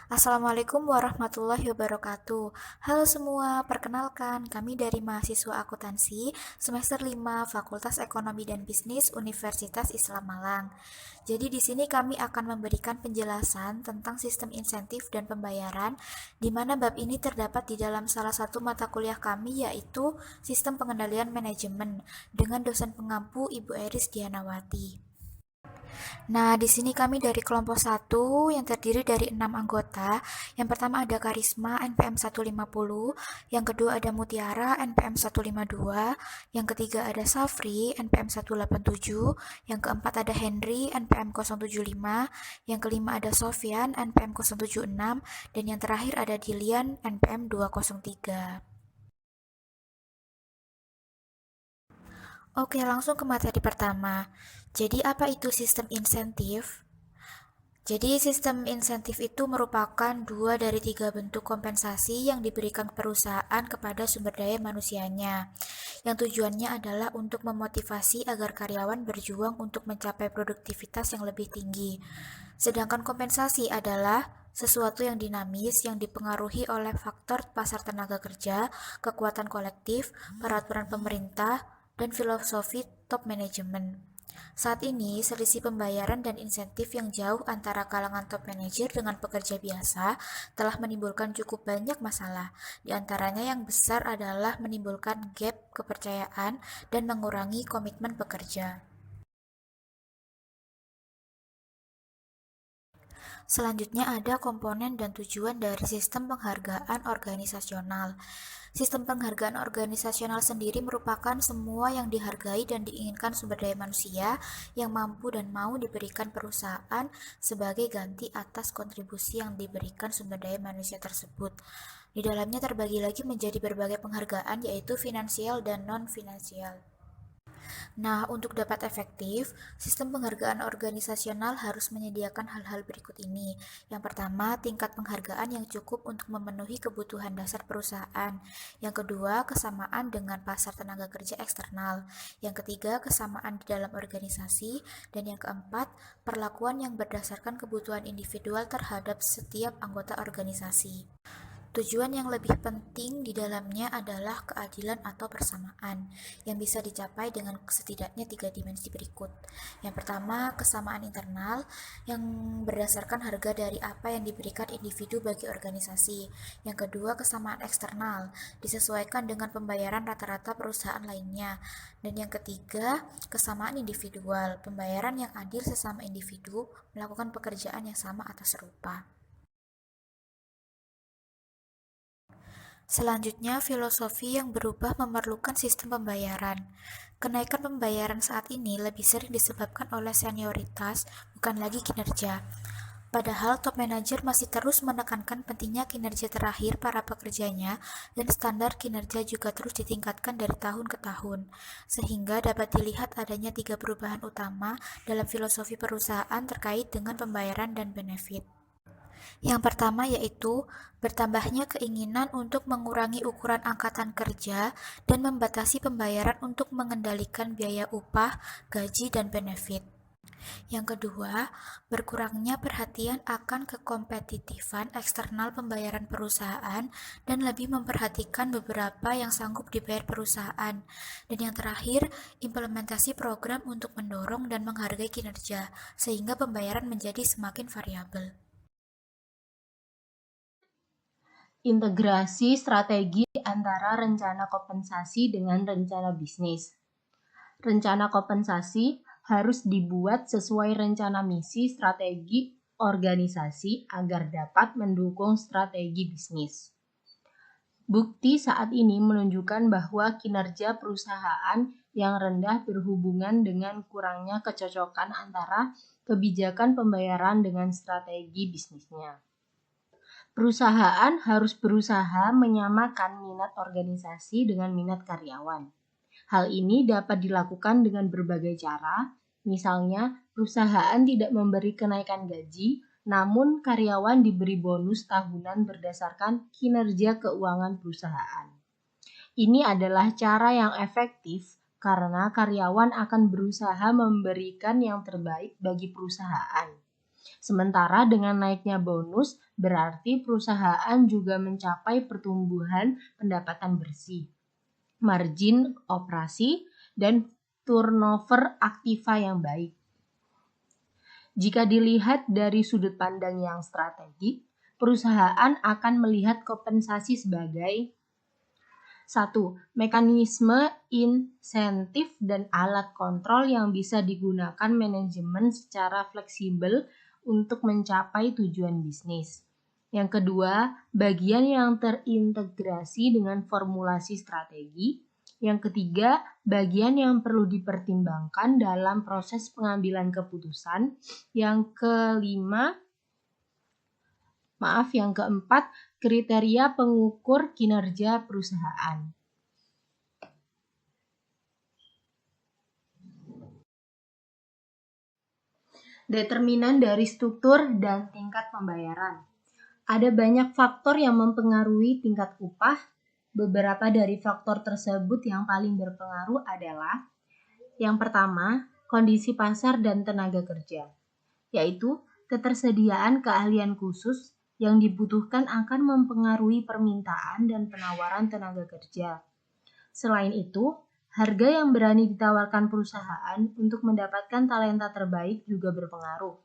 Assalamualaikum warahmatullahi wabarakatuh. Halo semua, perkenalkan kami dari mahasiswa akuntansi semester 5 Fakultas Ekonomi dan Bisnis Universitas Islam Malang. Jadi di sini kami akan memberikan penjelasan tentang sistem insentif dan pembayaran di mana bab ini terdapat di dalam salah satu mata kuliah kami yaitu Sistem Pengendalian Manajemen dengan dosen pengampu Ibu Eris Dianawati. Nah, di sini kami dari kelompok satu yang terdiri dari 6 anggota. Yang pertama ada Karisma NPM 150, yang kedua ada Mutiara NPM 152, yang ketiga ada Safri NPM 187, yang keempat ada Henry NPM 075, yang kelima ada Sofyan NPM 076, dan yang terakhir ada Dilian NPM 203. Oke, langsung ke materi pertama. Jadi apa itu sistem insentif? Jadi sistem insentif itu merupakan dua dari tiga bentuk kompensasi yang diberikan perusahaan kepada sumber daya manusianya, yang tujuannya adalah untuk memotivasi agar karyawan berjuang untuk mencapai produktivitas yang lebih tinggi. Sedangkan kompensasi adalah sesuatu yang dinamis yang dipengaruhi oleh faktor pasar tenaga kerja, kekuatan kolektif, peraturan pemerintah, dan filosofi top management. Saat ini, selisih pembayaran dan insentif yang jauh antara kalangan top manager dengan pekerja biasa telah menimbulkan cukup banyak masalah. Di antaranya yang besar adalah menimbulkan gap kepercayaan dan mengurangi komitmen pekerja. Selanjutnya ada komponen dan tujuan dari sistem penghargaan organisasional. Sistem penghargaan organisasional sendiri merupakan semua yang dihargai dan diinginkan sumber daya manusia yang mampu dan mau diberikan perusahaan sebagai ganti atas kontribusi yang diberikan sumber daya manusia tersebut. Di dalamnya terbagi lagi menjadi berbagai penghargaan yaitu finansial dan non-finansial. Nah, untuk dapat efektif, sistem penghargaan organisasional harus menyediakan hal-hal berikut ini. Yang pertama, tingkat penghargaan yang cukup untuk memenuhi kebutuhan dasar perusahaan. Yang kedua, kesamaan dengan pasar tenaga kerja eksternal. Yang ketiga, kesamaan di dalam organisasi. Dan yang keempat, perlakuan yang berdasarkan kebutuhan individual terhadap setiap anggota organisasi. Tujuan yang lebih penting di dalamnya adalah keadilan atau persamaan yang bisa dicapai dengan setidaknya tiga dimensi berikut. Yang pertama, kesamaan internal yang berdasarkan harga dari apa yang diberikan individu bagi organisasi. Yang kedua, kesamaan eksternal disesuaikan dengan pembayaran rata-rata perusahaan lainnya. Dan yang ketiga, kesamaan individual, pembayaran yang adil sesama individu melakukan pekerjaan yang sama atau serupa. Selanjutnya, filosofi yang berubah memerlukan sistem pembayaran. Kenaikan pembayaran saat ini lebih sering disebabkan oleh senioritas, bukan lagi kinerja. Padahal top manager masih terus menekankan pentingnya kinerja terakhir para pekerjanya dan standar kinerja juga terus ditingkatkan dari tahun ke tahun. Sehingga dapat dilihat adanya tiga perubahan utama dalam filosofi perusahaan terkait dengan pembayaran dan benefit. Yang pertama yaitu bertambahnya keinginan untuk mengurangi ukuran angkatan kerja dan membatasi pembayaran untuk mengendalikan biaya upah, gaji, dan benefit. Yang kedua, berkurangnya perhatian akan kekompetitifan eksternal pembayaran perusahaan dan lebih memperhatikan beberapa yang sanggup dibayar perusahaan. Dan yang terakhir, implementasi program untuk mendorong dan menghargai kinerja, sehingga pembayaran menjadi semakin variabel. Integrasi strategi antara rencana kompensasi dengan rencana bisnis. Rencana kompensasi harus dibuat sesuai rencana misi strategi organisasi agar dapat mendukung strategi bisnis. Bukti saat ini menunjukkan bahwa kinerja perusahaan yang rendah berhubungan dengan kurangnya kecocokan antara kebijakan pembayaran dengan strategi bisnisnya. Perusahaan harus berusaha menyamakan minat organisasi dengan minat karyawan. Hal ini dapat dilakukan dengan berbagai cara, misalnya perusahaan tidak memberi kenaikan gaji, namun karyawan diberi bonus tahunan berdasarkan kinerja keuangan perusahaan. Ini adalah cara yang efektif karena karyawan akan berusaha memberikan yang terbaik bagi perusahaan. Sementara dengan naiknya bonus, berarti perusahaan juga mencapai pertumbuhan pendapatan bersih, margin operasi, dan turnover aktiva yang baik. Jika dilihat dari sudut pandang yang strategik, perusahaan akan melihat kompensasi sebagai 1. Mekanisme insentif dan alat kontrol yang bisa digunakan manajemen secara fleksibel untuk mencapai tujuan bisnis. Yang kedua, bagian yang terintegrasi dengan formulasi strategi. Yang ketiga, bagian yang perlu dipertimbangkan dalam proses pengambilan keputusan. Yang keempat, kriteria pengukur kinerja perusahaan. Determinan dari struktur dan tingkat pembayaran. Ada banyak faktor yang mempengaruhi tingkat upah. Beberapa dari faktor tersebut yang paling berpengaruh adalah yang pertama, kondisi pasar dan tenaga kerja, yaitu ketersediaan keahlian khusus yang dibutuhkan akan mempengaruhi permintaan dan penawaran tenaga kerja. Selain itu, harga yang berani ditawarkan perusahaan untuk mendapatkan talenta terbaik juga berpengaruh.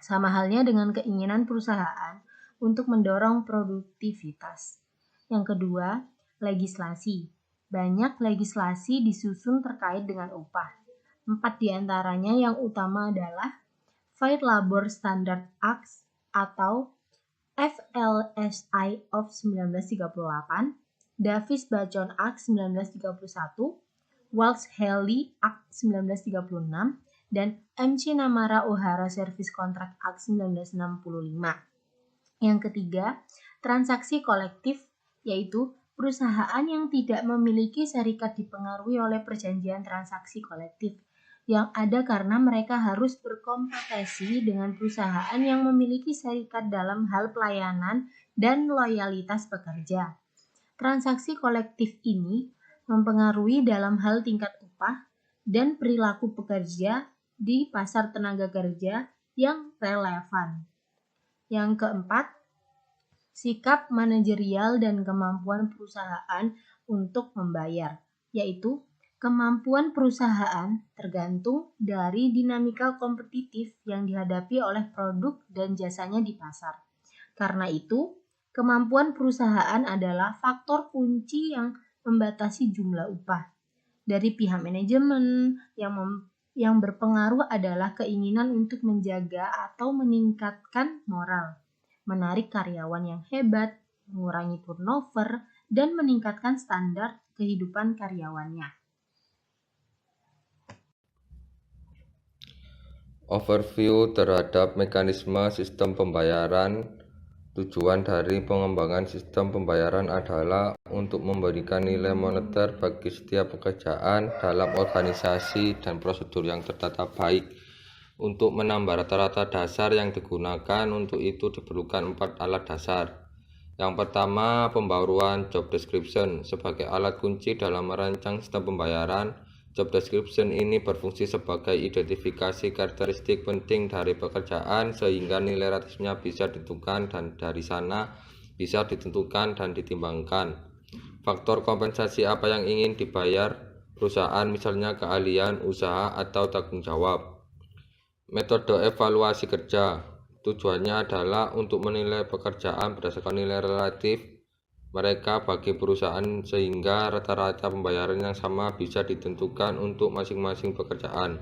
Sama halnya dengan keinginan perusahaan untuk mendorong produktivitas. Yang kedua, legislasi. Banyak legislasi disusun terkait dengan upah. 4 diantaranya yang utama adalah Fair Labor Standards Act atau FLSA of 1938, Davis-Bacon Act 1931, Walsh-Haley Act 1936, dan MC-Namara-O'Hara Service Contract Act 1965. Yang ketiga, transaksi kolektif, yaitu perusahaan yang tidak memiliki serikat dipengaruhi oleh perjanjian transaksi kolektif, yang ada karena mereka harus berkompetisi dengan perusahaan yang memiliki serikat dalam hal pelayanan dan loyalitas pekerja. Transaksi kolektif ini mempengaruhi dalam hal tingkat upah dan perilaku pekerja di pasar tenaga kerja yang relevan. Yang keempat, sikap manajerial dan kemampuan perusahaan untuk membayar, yaitu kemampuan perusahaan tergantung dari dinamika kompetitif yang dihadapi oleh produk dan jasanya di pasar. Karena itu, kemampuan perusahaan adalah faktor kunci yang membatasi jumlah upah. Dari pihak manajemen, yang berpengaruh adalah keinginan untuk menjaga atau meningkatkan moral, menarik karyawan yang hebat, mengurangi turnover, dan meningkatkan standar kehidupan karyawannya. Overview terhadap mekanisme sistem pembayaran. Tujuan dari pengembangan sistem pembayaran adalah untuk memberikan nilai moneter bagi setiap pekerjaan dalam organisasi dan prosedur yang tertata baik. Untuk menambah rata-rata dasar yang digunakan, untuk itu diperlukan 4 alat dasar. Yang pertama, pembaruan job description sebagai alat kunci dalam merancang sistem pembayaran. Job description ini berfungsi sebagai identifikasi karakteristik penting dari pekerjaan sehingga nilai ratusnya bisa ditentukan dan dari sana bisa ditentukan dan ditimbangkan. Faktor kompensasi apa yang ingin dibayar perusahaan, misalnya keahlian, usaha, atau tanggung jawab. Metode evaluasi kerja. Tujuannya adalah untuk menilai pekerjaan berdasarkan nilai relatif mereka bagi perusahaan sehingga rata-rata pembayaran yang sama bisa ditentukan untuk masing-masing pekerjaan.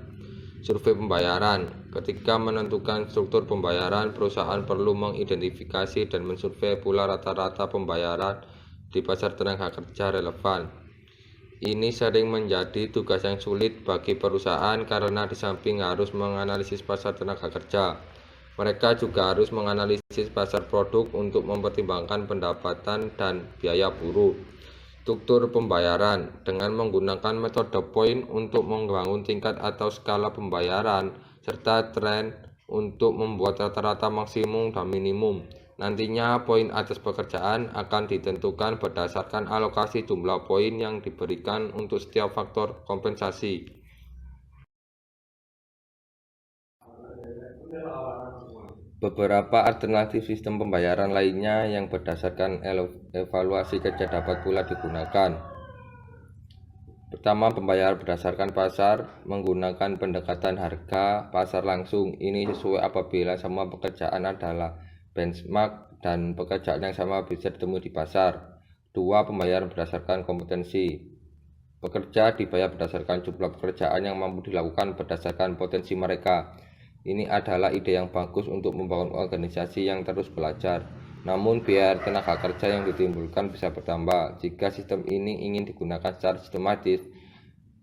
Survei pembayaran. Ketika menentukan struktur pembayaran, perusahaan perlu mengidentifikasi dan mensurvei pula rata-rata pembayaran di pasar tenaga kerja relevan. Ini sering menjadi tugas yang sulit bagi perusahaan karena di samping harus menganalisis pasar tenaga kerja, mereka juga harus menganalisis pasar produk untuk mempertimbangkan pendapatan dan biaya buruh. Struktur pembayaran. Dengan menggunakan metode poin untuk membangun tingkat atau skala pembayaran serta tren untuk membuat rata-rata maksimum dan minimum. Nantinya poin atas pekerjaan akan ditentukan berdasarkan alokasi jumlah poin yang diberikan untuk setiap faktor kompensasi. Beberapa alternatif sistem pembayaran lainnya yang berdasarkan evaluasi kerja dapat pula digunakan. Pertama, pembayaran berdasarkan pasar menggunakan pendekatan harga pasar langsung. Ini sesuai apabila semua pekerjaan adalah benchmark dan pekerjaan yang sama bisa ditemui di pasar. Dua, pembayaran berdasarkan kompetensi. Pekerja dibayar berdasarkan jumlah pekerjaan yang mampu dilakukan berdasarkan potensi mereka. Ini adalah ide yang bagus untuk membangun organisasi yang terus belajar. Namun biaya tenaga kerja yang ditimbulkan bisa bertambah. Jika sistem ini ingin digunakan secara sistematis,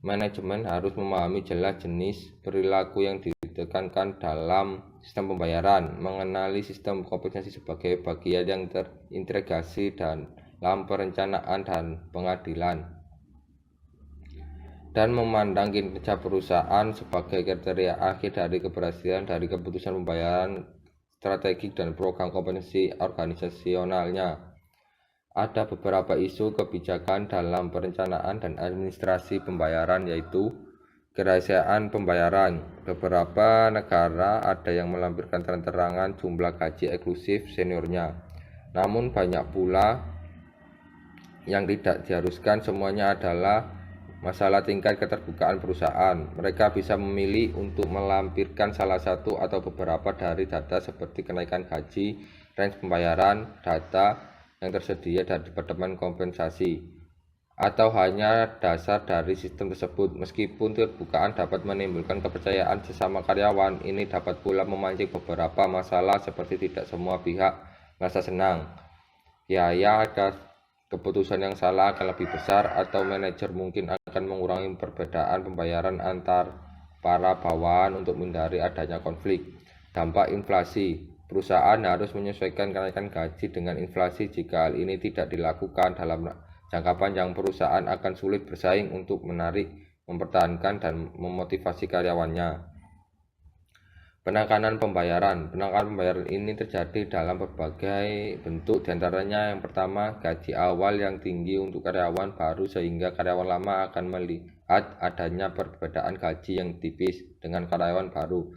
manajemen harus memahami jelas jenis perilaku yang ditekankan dalam sistem pembayaran, mengenali sistem kompensasi sebagai bagian yang terintegrasi dalam perencanaan dan pengadilan, dan memandang kinerja perusahaan sebagai kriteria akhir dari keberhasilan dari keputusan pembayaran strategik dan program kompensasi organisasionalnya. Ada beberapa isu kebijakan dalam perencanaan dan administrasi pembayaran, yaitu kerahasiaan pembayaran. Beberapa negara ada yang melampirkan terang-terangan jumlah gaji eksklusif seniornya, namun banyak pula yang tidak diharuskan. Semuanya adalah masalah tingkat keterbukaan perusahaan. Mereka bisa memilih untuk melampirkan salah satu atau beberapa dari data seperti kenaikan gaji, range pembayaran, data yang tersedia dari Departemen Kompensasi, atau hanya dasar dari sistem tersebut. Meskipun keterbukaan dapat menimbulkan kepercayaan sesama karyawan, ini dapat pula memancing beberapa masalah seperti tidak semua pihak merasa senang. Ada keputusan yang salah akan lebih besar, atau manajer mungkin akan mengurangi perbedaan pembayaran antar para bawahan untuk menghindari adanya konflik. Dampak inflasi. Perusahaan harus menyesuaikan kenaikan gaji dengan inflasi. Jika hal ini tidak dilakukan dalam jangka panjang, perusahaan akan sulit bersaing untuk menarik, mempertahankan, dan memotivasi karyawannya. Penekanan pembayaran. Penekanan pembayaran ini terjadi dalam berbagai bentuk, diantaranya yang pertama, gaji awal yang tinggi untuk karyawan baru sehingga karyawan lama akan melihat adanya perbedaan gaji yang tipis dengan karyawan baru.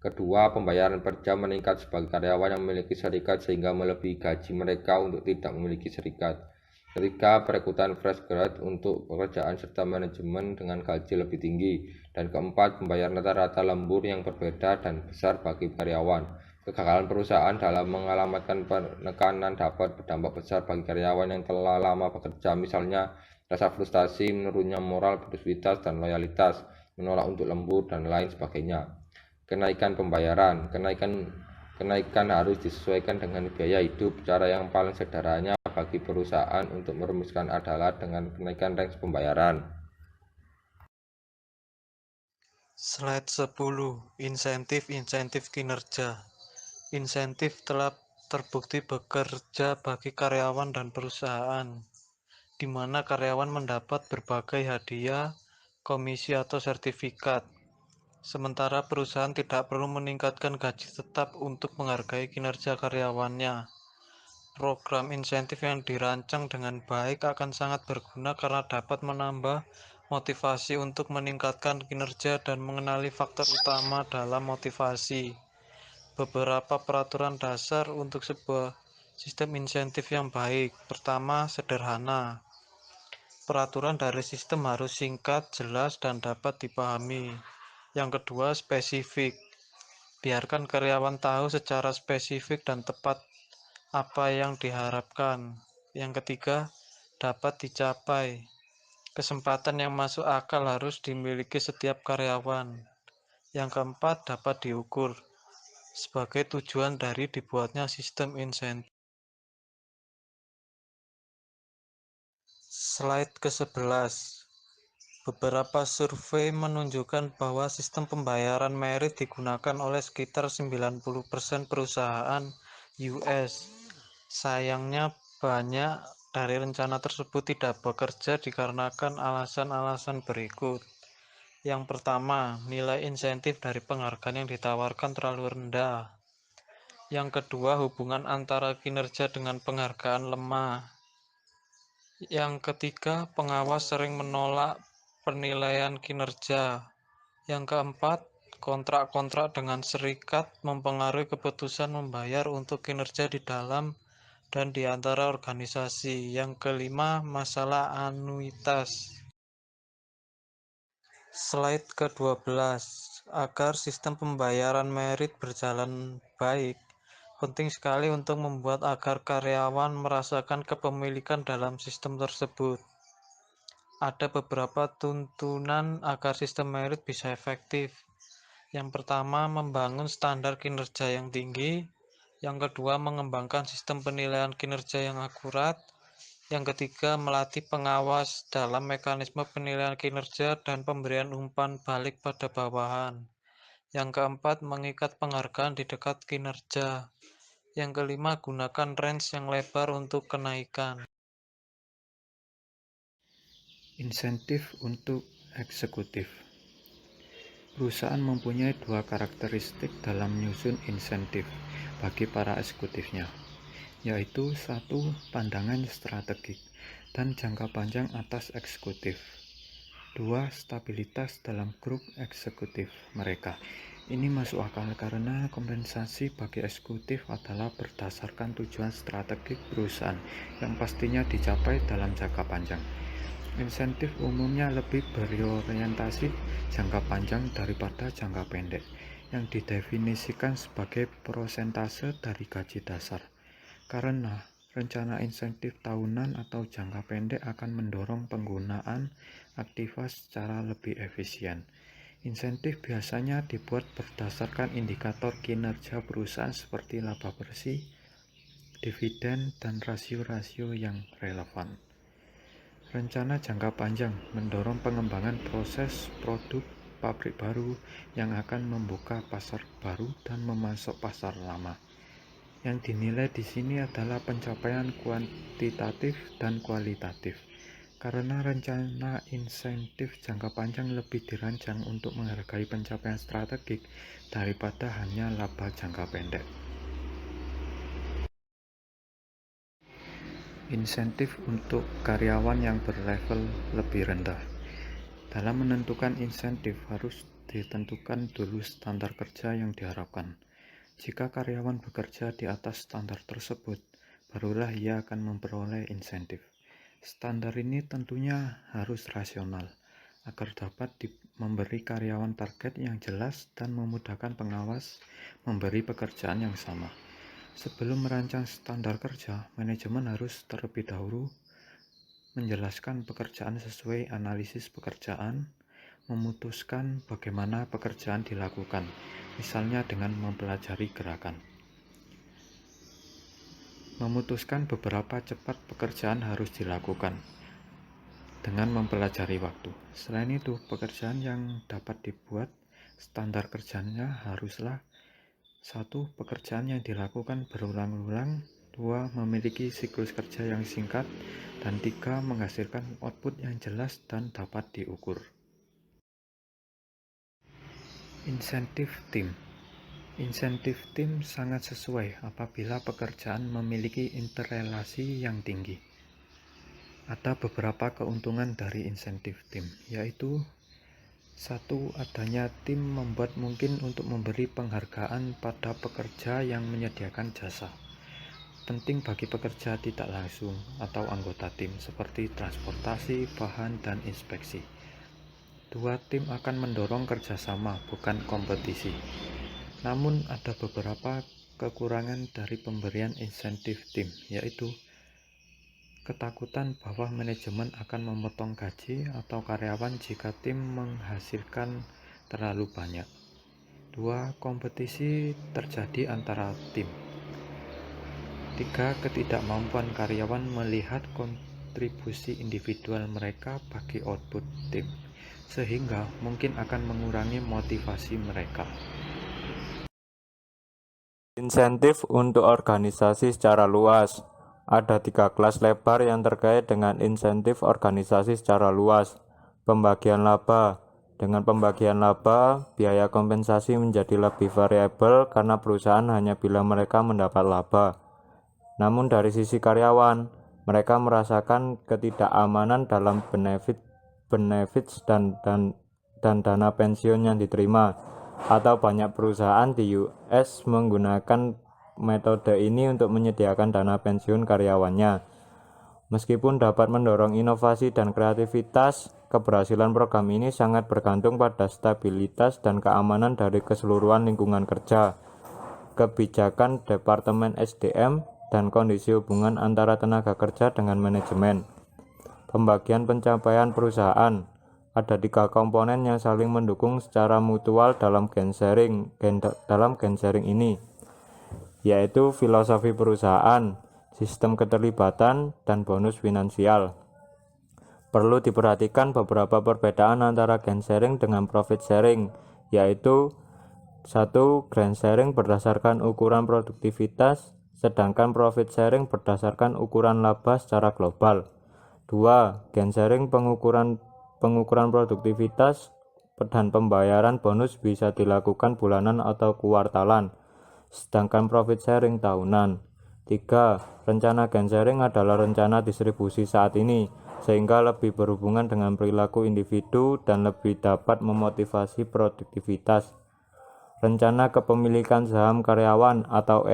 Kedua, pembayaran per jam meningkat sebagai karyawan yang memiliki serikat sehingga melebihi gaji mereka untuk tidak memiliki serikat. Ketiga, perekrutan fresh grad untuk pekerjaan serta manajemen dengan gaji lebih tinggi. Dan keempat, pembayaran rata-rata lembur yang berbeda dan besar bagi karyawan. Kegagalan perusahaan dalam mengalamatkan penekanan dapat berdampak besar bagi karyawan yang telah lama bekerja, misalnya rasa frustasi, menurunnya moral, produktivitas, dan loyalitas, menolak untuk lembur, dan lain sebagainya. Kenaikan pembayaran. Kenaikan harus disesuaikan dengan biaya hidup. Cara yang paling sederhana bagi perusahaan untuk merumuskan adalah dengan kenaikan range pembayaran. Slide 10. Insentif kinerja. Insentif telah terbukti bekerja bagi karyawan dan perusahaan, di mana karyawan mendapat berbagai hadiah, komisi atau sertifikat. Sementara perusahaan tidak perlu meningkatkan gaji tetap untuk menghargai kinerja karyawannya. Program insentif yang dirancang dengan baik akan sangat berguna karena dapat menambah motivasi untuk meningkatkan kinerja dan mengenali faktor utama dalam motivasi. Beberapa peraturan dasar untuk sebuah sistem insentif yang baik. Pertama, sederhana. Peraturan dari sistem harus singkat, jelas, dan dapat dipahami. Yang kedua, spesifik. Biarkan karyawan tahu secara spesifik dan tepat apa yang diharapkan. Yang ketiga, dapat dicapai. Kesempatan yang masuk akal harus dimiliki setiap karyawan. Yang keempat, dapat diukur sebagai tujuan dari dibuatnya sistem insentif. Slide ke-11. Beberapa survei menunjukkan bahwa sistem pembayaran merit digunakan oleh sekitar 90% perusahaan US. Sayangnya banyak dari rencana tersebut tidak bekerja dikarenakan alasan-alasan berikut. Yang pertama, nilai insentif dari penghargaan yang ditawarkan terlalu rendah. Yang kedua, hubungan antara kinerja dengan penghargaan lemah. Yang ketiga, pengawas sering menolak penilaian kinerja. Yang keempat, kontrak-kontrak dengan serikat mempengaruhi keputusan membayar untuk kinerja di dalam dan di antara organisasi. Yang kelima, masalah anuitas. Slide ke-12. Agar sistem pembayaran merit berjalan baik, penting sekali untuk membuat agar karyawan merasakan kepemilikan dalam sistem tersebut. Ada beberapa tuntunan agar sistem merit bisa efektif. Yang pertama, membangun standar kinerja yang tinggi. Yang kedua, mengembangkan sistem penilaian kinerja yang akurat. Yang ketiga, melatih pengawas dalam mekanisme penilaian kinerja dan pemberian umpan balik pada bawahan. Yang keempat, mengikat penghargaan di dekat kinerja. Yang kelima, gunakan range yang lebar untuk kenaikan. Insentif untuk eksekutif. Perusahaan mempunyai dua karakteristik dalam menyusun insentif bagi para eksekutifnya, yaitu satu, pandangan strategik dan jangka panjang atas eksekutif. Dua, stabilitas dalam grup eksekutif mereka. Ini masuk akal karena kompensasi bagi eksekutif adalah berdasarkan tujuan strategik perusahaan yang pastinya dicapai dalam jangka panjang. Insentif umumnya lebih berorientasi jangka panjang daripada jangka pendek, yang didefinisikan sebagai persentase dari gaji dasar. Karena rencana insentif tahunan atau jangka pendek akan mendorong penggunaan aktiva secara lebih efisien. Insentif biasanya dibuat berdasarkan indikator kinerja perusahaan seperti laba bersih, dividen, dan rasio-rasio yang relevan. Rencana jangka panjang mendorong pengembangan proses produk pabrik baru yang akan membuka pasar baru dan memasok pasar lama. Yang dinilai di sini adalah pencapaian kuantitatif dan kualitatif. Karena rencana insentif jangka panjang lebih dirancang untuk menghargai pencapaian strategik daripada hanya laba jangka pendek. Insentif untuk karyawan yang berlevel lebih rendah. Dalam menentukan insentif harus ditentukan dulu standar kerja yang diharapkan. Jika karyawan bekerja di atas standar tersebut, barulah ia akan memperoleh insentif. Standar ini tentunya harus rasional, agar dapat memberi karyawan target yang jelas dan memudahkan pengawas memberi pekerjaan yang sama. Sebelum merancang standar kerja, manajemen harus terlebih dahulu menjelaskan pekerjaan sesuai analisis pekerjaan, memutuskan bagaimana pekerjaan dilakukan, misalnya dengan mempelajari gerakan. Memutuskan beberapa cepat pekerjaan harus dilakukan dengan mempelajari waktu. Selain itu, pekerjaan yang dapat dibuat standar kerjanya haruslah 1. Pekerjaan yang dilakukan berulang-ulang. 2. Memiliki siklus kerja yang singkat. Dan 3. Menghasilkan output yang jelas dan dapat diukur. Insentif tim. Insentif tim sangat sesuai apabila pekerjaan memiliki interrelasi yang tinggi. Ada beberapa keuntungan dari insentif tim, yaitu 1. Adanya tim membuat mungkin untuk memberi penghargaan pada pekerja yang menyediakan jasa. Penting bagi pekerja tidak langsung atau anggota tim seperti transportasi, bahan, dan inspeksi. 2. Tim akan mendorong kerjasama, bukan kompetisi. Namun ada beberapa kekurangan dari pemberian insentif tim, yaitu ketakutan bahwa manajemen akan memotong gaji atau karyawan jika tim menghasilkan terlalu banyak. 2. Kompetisi terjadi antara tim. 3. Ketidakmampuan karyawan melihat kontribusi individual mereka bagi output tim, sehingga mungkin akan mengurangi motivasi mereka. Insentif untuk organisasi secara luas. Ada 3 kelas lebar yang terkait dengan insentif organisasi secara luas. Pembagian laba. Dengan pembagian laba, biaya kompensasi menjadi lebih variabel karena perusahaan hanya bila mereka mendapat laba. Namun dari sisi karyawan, mereka merasakan ketidakamanan dalam benefits dan dana pensiun yang diterima. atau banyak perusahaan di US menggunakan metode ini untuk menyediakan dana pensiun karyawannya. Meskipun dapat mendorong inovasi dan kreativitas, keberhasilan program ini sangat bergantung pada stabilitas dan keamanan dari keseluruhan lingkungan kerja, kebijakan Departemen SDM, dan kondisi hubungan antara tenaga kerja dengan manajemen. Pembagian pencapaian perusahaan. Ada 3 komponen yang saling mendukung secara mutual dalam gen sharing ini, yaitu filosofi perusahaan, sistem keterlibatan, dan bonus finansial. Perlu diperhatikan beberapa perbedaan antara gain sharing dengan profit sharing, yaitu 1. Gain sharing berdasarkan ukuran produktivitas, sedangkan profit sharing berdasarkan ukuran laba secara global. 2. Gain sharing pengukuran produktivitas dan pembayaran bonus bisa dilakukan bulanan atau kuartalan, sedangkan profit sharing tahunan. 3. Rencana gain sharing adalah rencana distribusi saat ini, sehingga lebih berhubungan dengan perilaku individu dan lebih dapat memotivasi produktivitas. Rencana kepemilikan saham karyawan atau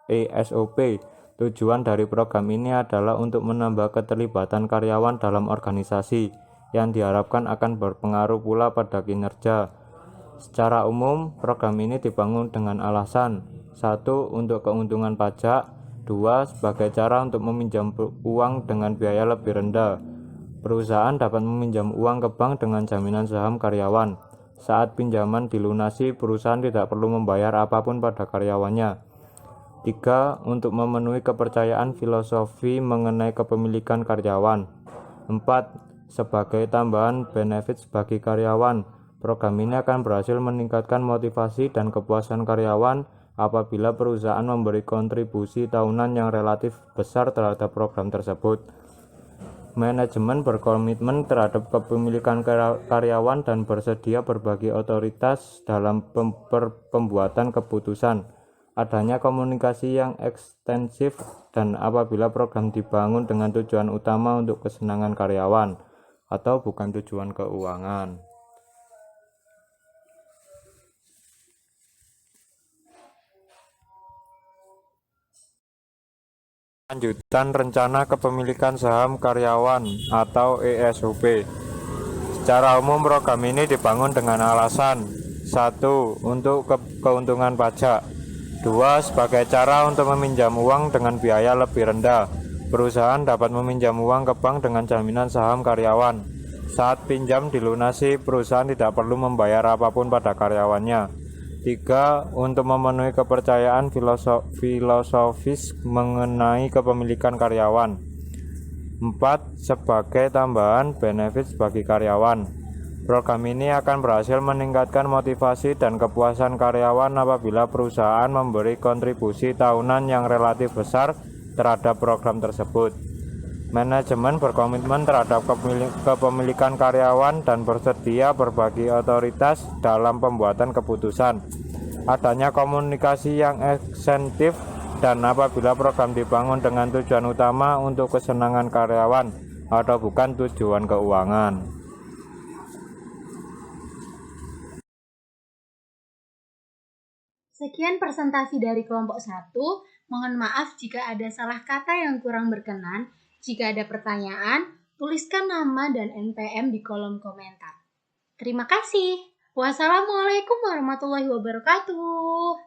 ESOP. Tujuan dari program ini adalah untuk menambah keterlibatan karyawan dalam organisasi, yang diharapkan akan berpengaruh pula pada kinerja. Secara umum, program ini dibangun dengan alasan 1. Untuk keuntungan pajak, 2. Sebagai cara untuk meminjam uang dengan biaya lebih rendah. Perusahaan dapat meminjam uang ke bank dengan jaminan saham karyawan. Saat pinjaman dilunasi, perusahaan tidak perlu membayar apapun pada karyawannya. 3. Untuk memenuhi kepercayaan filosofi mengenai kepemilikan karyawan. 4. Sebagai tambahan benefit bagi karyawan, program ini akan berhasil meningkatkan motivasi dan kepuasan karyawan apabila perusahaan memberi kontribusi tahunan yang relatif besar terhadap program tersebut. Manajemen berkomitmen terhadap kepemilikan karyawan dan bersedia berbagi otoritas dalam pembuatan keputusan. Adanya komunikasi yang ekstensif dan apabila program dibangun dengan tujuan utama untuk kesenangan karyawan atau bukan tujuan keuangan. Lanjutan rencana kepemilikan saham karyawan atau ESOP. Secara umum program ini dibangun dengan alasan 1. Untuk keuntungan pajak, 2. Sebagai cara untuk meminjam uang dengan biaya lebih rendah. Perusahaan dapat meminjam uang ke bank dengan jaminan saham karyawan. Saat pinjam dilunasi, perusahaan tidak perlu membayar apapun pada karyawannya. 3. Untuk memenuhi kepercayaan filosofis mengenai kepemilikan karyawan. 4. Sebagai tambahan benefit bagi karyawan. Program ini akan berhasil meningkatkan motivasi dan kepuasan karyawan apabila perusahaan memberi kontribusi tahunan yang relatif besar terhadap program tersebut. Manajemen berkomitmen terhadap kepemilikan karyawan dan bersedia berbagi otoritas dalam pembuatan keputusan. Adanya komunikasi yang ekstensif dan apabila program dibangun dengan tujuan utama untuk kesenangan karyawan atau bukan tujuan keuangan. Sekian presentasi dari kelompok 1. Mohon maaf jika ada salah kata yang kurang berkenan. Jika ada pertanyaan, tuliskan nama dan NPM di kolom komentar. Terima kasih. Wassalamualaikum warahmatullahi wabarakatuh.